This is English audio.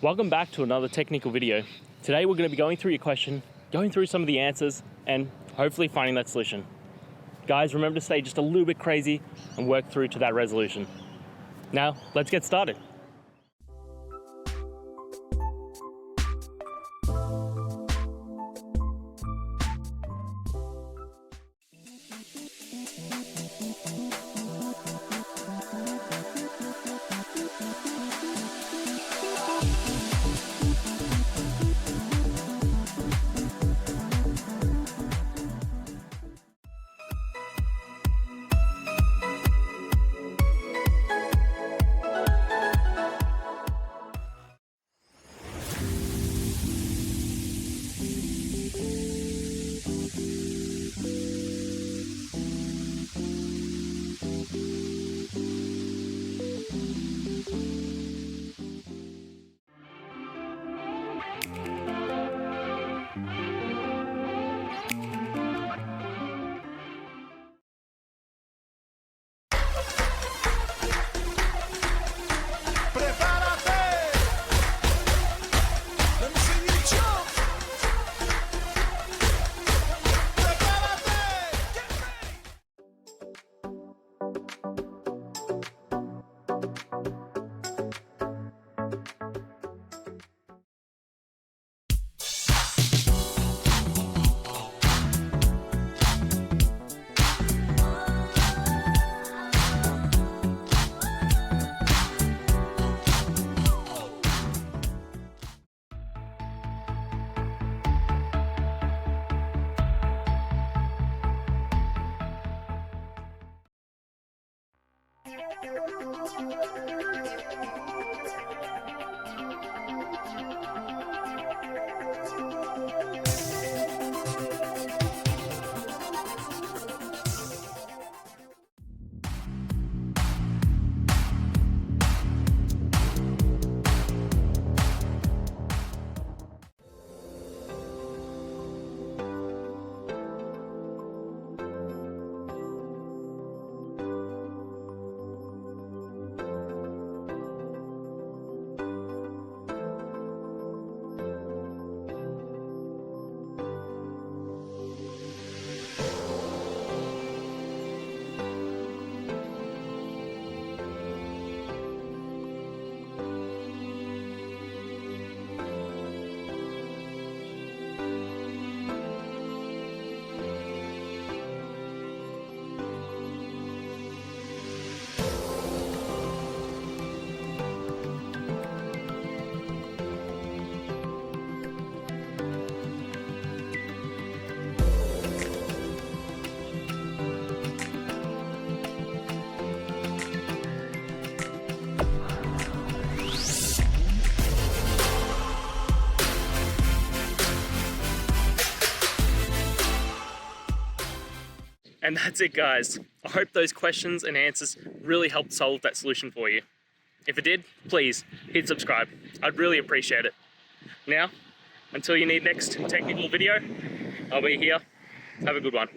Welcome back to another technical video. Today we're going to be going through your question, going through some of the answers, and hopefully finding that solution. Guys, remember to stay just a little bit crazy and work through to that resolution. Now, let's get started. And that's it, guys. I hope those questions and answers really helped solve that solution for you. If it did, please hit subscribe. I'd really appreciate it. Now, until you need next technical video, I'll be here. Have a good one.